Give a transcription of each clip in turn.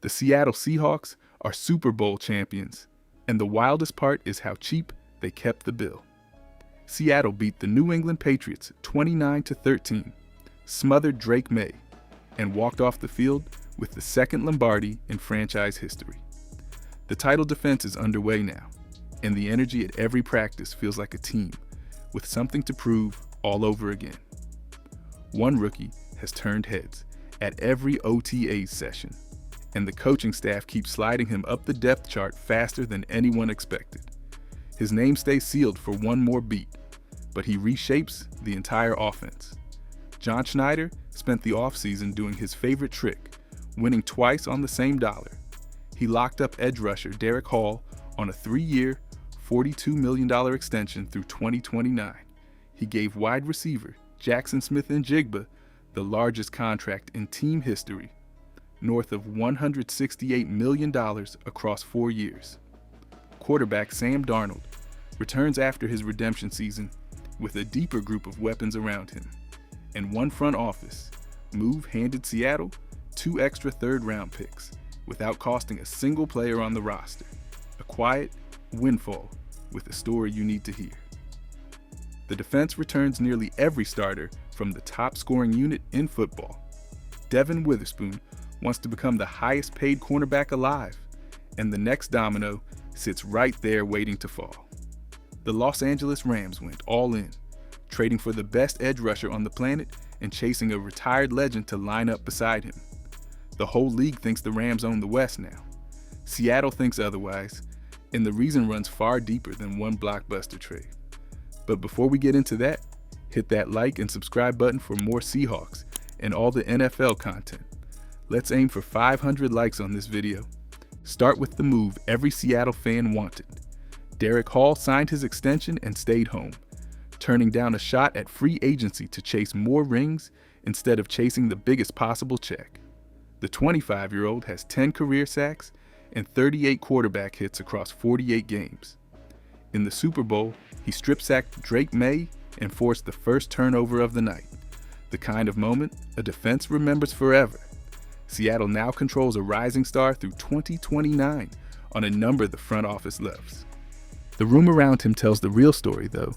The Seattle Seahawks are Super Bowl champions, and the wildest part is how cheap they kept the bill. Seattle beat the New England Patriots 29-13, smothered Drake May, and walked off the field with the second Lombardi in franchise history. The title defense is underway now, and the energy at every practice feels like a team with something to prove all over again. One rookie has turned heads at every OTA session, and the coaching staff keeps sliding him up the depth chart faster than anyone expected. His name stays sealed for one more beat, but he reshapes the entire offense. John Schneider spent the offseason doing his favorite trick, winning twice on the same dollar. He locked up edge rusher Derek Hall on a 3-year, $42 million extension through 2029. He gave wide receiver Jackson Smith-Njigba the largest contract in team history, north of $168 million across 4 years. Quarterback Sam Darnold returns after his redemption season with a deeper group of weapons around him, and one front office move handed Seattle 2 extra third-round picks without costing a single player on the roster. A quiet windfall with a story you need to hear. The defense returns nearly every starter from the top-scoring unit in football. Devin Witherspoon wants to become the highest-paid cornerback alive, and the next domino sits right there waiting to fall. The Los Angeles Rams went all in, trading for the best edge rusher on the planet and chasing a retired legend to line up beside him. The whole league thinks the Rams own the West now. Seattle thinks otherwise, and the reason runs far deeper than one blockbuster trade. But before we get into that, hit that like and subscribe button for more Seahawks and all the NFL content. Let's aim for 500 likes on this video. Start with the move every Seattle fan wanted. Derek Hall signed his extension and stayed home, turning down a shot at free agency to chase more rings instead of chasing the biggest possible check. The 25-year-old has 10 career sacks and 38 quarterback hits across 48 games. In the Super Bowl, he strip-sacked Drake May and forced the first turnover of the night, the kind of moment a defense remembers forever. Seattle now controls a rising star through 2029 on a number the front office loves. The room around him tells the real story, though.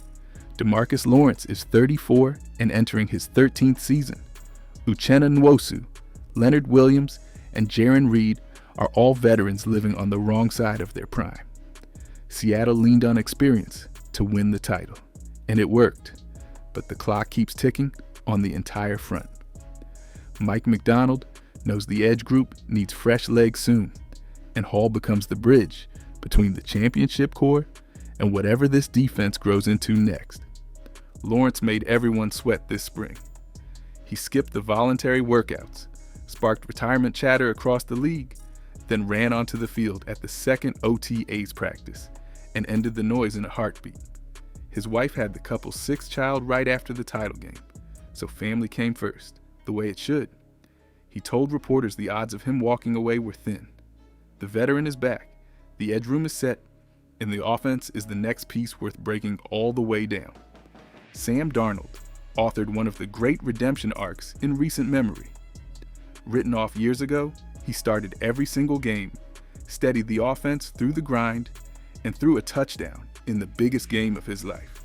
DeMarcus Lawrence is 34 and entering his 13th season. Uchenna Nwosu, Leonard Williams, and Jarran Reed are all veterans living on the wrong side of their prime. Seattle leaned on experience to win the title, and it worked, but the clock keeps ticking on the entire front. Mike McDonald knows the edge group needs fresh legs soon, and Hall becomes the bridge between the championship core and whatever this defense grows into next. Lawrence made everyone sweat this spring. He skipped the voluntary workouts, sparked retirement chatter across the league, then ran onto the field at the second OTAs practice and ended the noise in a heartbeat. His wife had the couple's 6th child right after the title game, so family came first, the way it should. He told reporters the odds of him walking away were thin. The veteran is back, the edge room is set, and the offense is the next piece worth breaking all the way down. Sam Darnold authored one of the great redemption arcs in recent memory. Written off years ago, he started every single game, steadied the offense through the grind, and threw a touchdown in the biggest game of his life.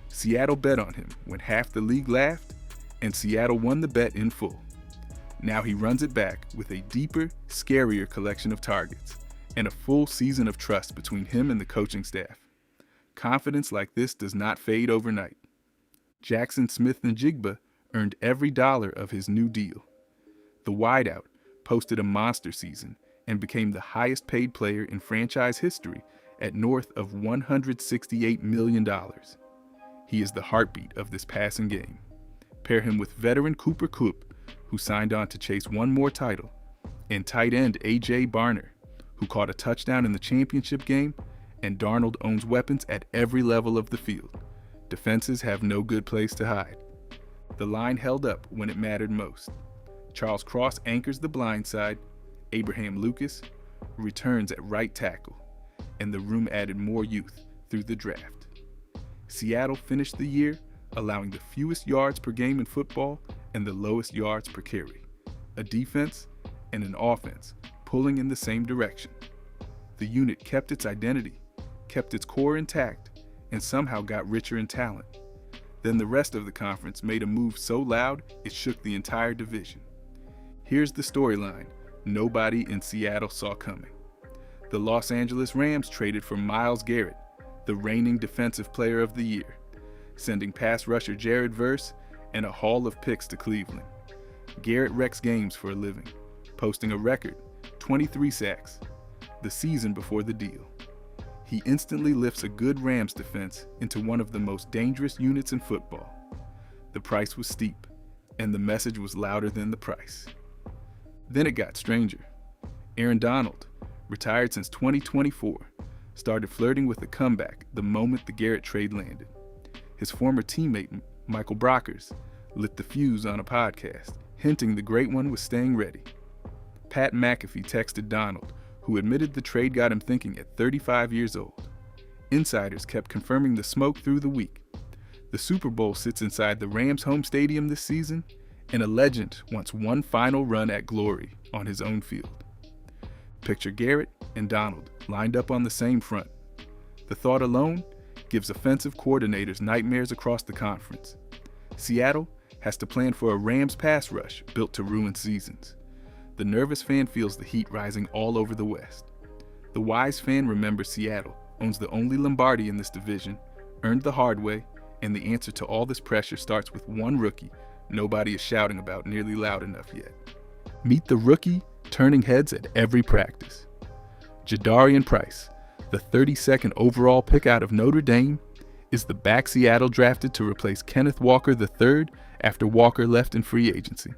Seattle bet on him when half the league laughed, and Seattle won the bet in full. Now he runs it back with a deeper, scarier collection of targets and a full season of trust between him and the coaching staff. Confidence like this does not fade overnight. Jackson Smith-Njigba earned every dollar of his new deal. The wideout posted a monster season and became the highest paid player in franchise history at north of $168 million. He is the heartbeat of this passing game. Pair him with veteran Cooper Kupp, who signed on to chase one more title, and tight end A.J. Barner, who caught a touchdown in the championship game, and Darnold owns weapons at every level of the field. Defenses have no good place to hide. The line held up when it mattered most. Charles Cross anchors the blind side, Abraham Lucas returns at right tackle, and the room added more youth through the draft. Seattle finished the year allowing the fewest yards per game in football and the lowest yards per carry, a defense and an offense pulling in the same direction. The unit kept its identity, kept its core intact, and somehow got richer in talent. Then the rest of the conference made a move so loud it shook the entire division. Here's the storyline nobody in Seattle saw coming. The Los Angeles Rams traded for Myles Garrett, the reigning Defensive Player of the Year, sending pass rusher Jared Verse and a haul of picks to Cleveland. Garrett wrecks games for a living, posting a record 23 sacks the season before the deal. He instantly lifts a good Rams defense into one of the most dangerous units in football. The price was steep, and the message was louder than the price. Then it got stranger. Aaron Donald, retired since 2024, started flirting with a comeback the moment the Garrett trade landed. His former teammate, Michael Brockers, lit the fuse on a podcast, hinting the great one was staying ready. Pat McAfee texted Donald, who admitted the trade got him thinking at 35 years old. Insiders kept confirming the smoke through the week. The Super Bowl sits inside the Rams' home stadium this season, and a legend wants one final run at glory on his own field. Picture Garrett and Donald lined up on the same front. The thought alone gives offensive coordinators nightmares across the conference. Seattle has to plan for a Rams pass rush built to ruin seasons. The nervous fan feels the heat rising all over the West. The wise fan remembers Seattle owns the only Lombardi in this division, earned the hard way, and the answer to all this pressure starts with one rookie nobody is shouting about nearly loud enough yet. Meet the rookie turning heads at every practice. Jadarian Price, the 32nd overall pick out of Notre Dame, is the back Seattle drafted to replace Kenneth Walker III after Walker left in free agency.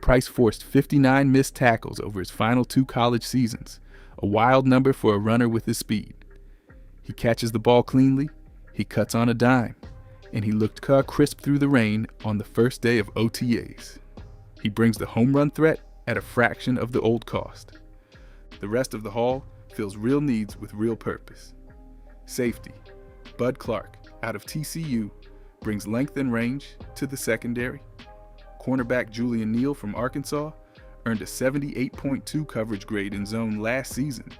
Price forced 59 missed tackles over his final 2 college seasons, a wild number for a runner with his speed. He catches the ball cleanly, he cuts on a dime, and he looked crisp through the rain on the first day of OTAs. He brings the home run threat at a fraction of the old cost. The rest of the haul fills real needs with real purpose. Safety, Bud Clark, out of TCU, brings length and range to the secondary. Cornerback Julian Neal from Arkansas earned a 78.2 coverage grade in zone last season,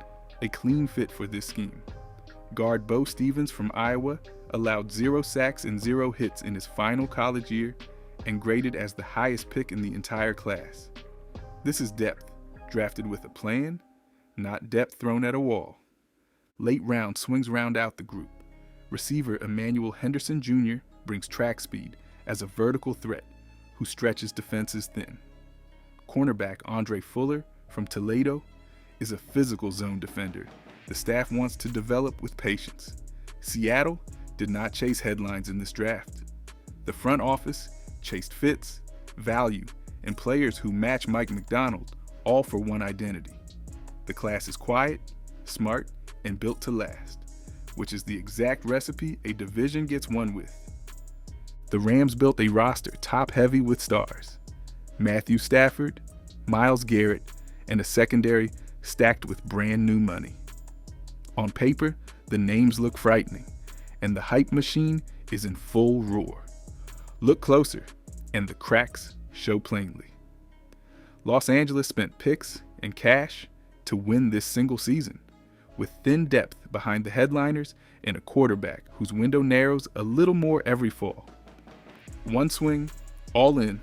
a clean fit for this scheme. Guard Bo Stevens from Iowa allowed 0 sacks and 0 hits in his final college year and graded as the highest pick in the entire class. This is depth, drafted with a plan, not depth thrown at a wall. Late round swings round out the group. Receiver Emmanuel Henderson Jr. brings track speed as a vertical threat who stretches defenses thin. Cornerback Andre Fuller from Toledo is a physical zone defender the staff wants to develop with patience. Seattle did not chase headlines in this draft. The front office chased fits, value, and players who match Mike Macdonald, all for one identity. The class is quiet, smart, and built to last, which is the exact recipe a division gets won with. The Rams built a roster top-heavy with stars. Matthew Stafford, Myles Garrett, and a secondary stacked with brand new money. On paper, the names look frightening, and the hype machine is in full roar. Look closer, and the cracks show plainly. Los Angeles spent picks and cash to win this single season, with thin depth behind the headliners and a quarterback whose window narrows a little more every fall. One swing, all in,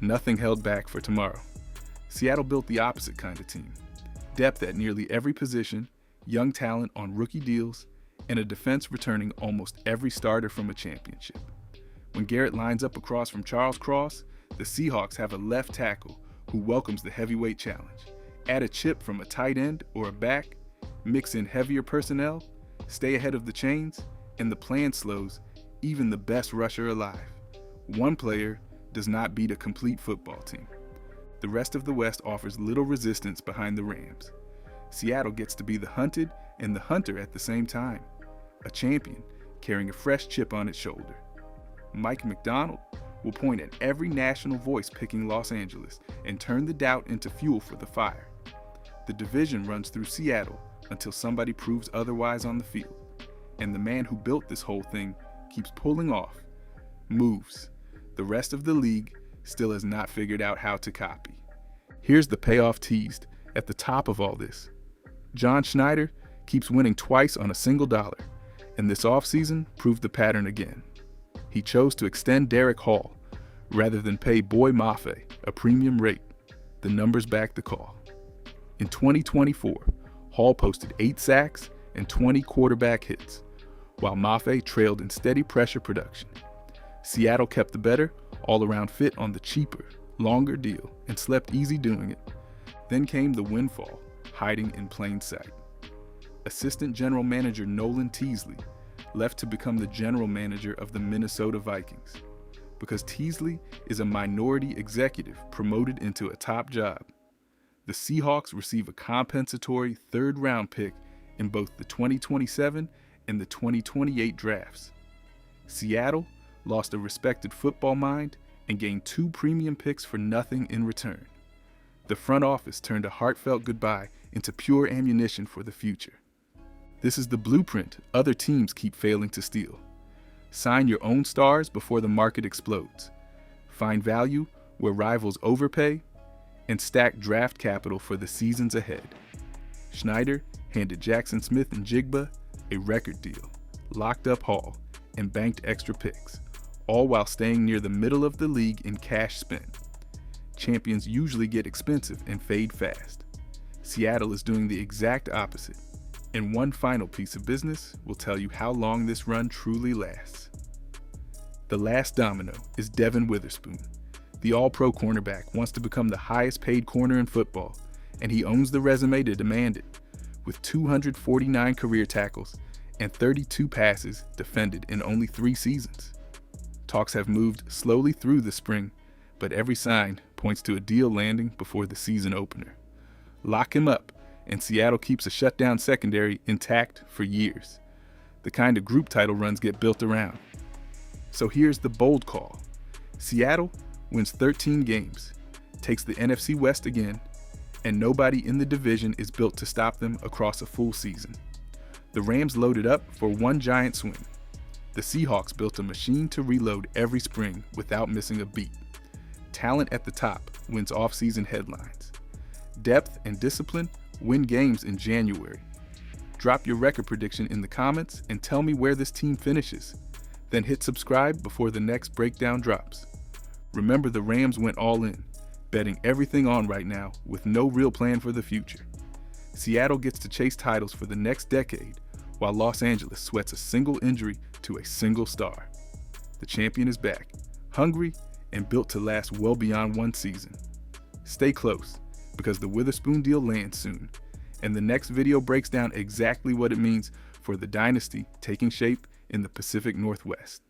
nothing held back for tomorrow. Seattle built the opposite kind of team. Depth at nearly every position, young talent on rookie deals, and a defense returning almost every starter from a championship. When Garrett lines up across from Charles Cross, the Seahawks have a left tackle who welcomes the heavyweight challenge. Add a chip from a tight end or a back, mix in heavier personnel, stay ahead of the chains, and the plan slows even the best rusher alive. One player does not beat a complete football team. The rest of the West offers little resistance behind the Rams. Seattle gets to be the hunted and the hunter at the same time, a champion carrying a fresh chip on its shoulder. Mike Macdonald will point at every national voice picking Los Angeles and turn the doubt into fuel for the fire. The division runs through Seattle until somebody proves otherwise on the field, and the man who built this whole thing keeps pulling off, moves. The rest of the league still has not figured out how to copy. Here's the payoff teased at the top of all this, John Schneider keeps winning twice on a single dollar, and this offseason proved the pattern again. He chose to extend Derek Hall rather than pay Boy Mafe a premium rate. The numbers back the call. In 2024, Hall posted 8 sacks and 20 quarterback hits, while Mafe trailed in steady pressure production. Seattle kept the better, all-around fit on the cheaper, longer deal and slept easy doing it. Then came the windfall, hiding in plain sight. Assistant General Manager Nolan Teasley left to become the general manager of the Minnesota Vikings, because Teasley is a minority executive promoted into a top job. The Seahawks receive a compensatory 3rd-round pick in both the 2027 and the 2028 drafts. Seattle lost a respected football mind and gained 2 premium picks for nothing in return. The front office turned a heartfelt goodbye into pure ammunition for the future. This is the blueprint other teams keep failing to steal. Sign your own stars before the market explodes. Find value where rivals overpay, and stack draft capital for the seasons ahead. Schneider handed Jackson Smith and Jigba a record deal, locked up Hall, and banked extra picks, all while staying near the middle of the league in cash spend. Champions usually get expensive and fade fast. Seattle is doing the exact opposite, and one final piece of business will tell you how long this run truly lasts. The last domino is Devin Witherspoon. The all-pro cornerback wants to become the highest paid corner in football, and he owns the resume to demand it, with 249 career tackles and 32 passes defended in only 3 seasons. Talks have moved slowly through the spring, but every sign points to a deal landing before the season opener. Lock him up, and Seattle keeps a shutdown secondary intact for years, the kind of group title runs get built around. So here's the bold call. Seattle wins 13 games, takes the NFC West again, and nobody in the division is built to stop them across a full season. The Rams loaded up for one giant swing. The Seahawks built a machine to reload every spring without missing a beat. Talent at the top wins off-season headlines. Depth and discipline win games in January. Drop your record prediction in the comments and tell me where this team finishes. Then hit subscribe before the next breakdown drops. Remember, the Rams went all in, betting everything on right now with no real plan for the future. Seattle gets to chase titles for the next decade, while Los Angeles sweats a single injury to a single star. The champion is back, hungry and built to last well beyond one season. Stay close, because the Witherspoon deal lands soon, and the next video breaks down exactly what it means for the dynasty taking shape in the Pacific Northwest.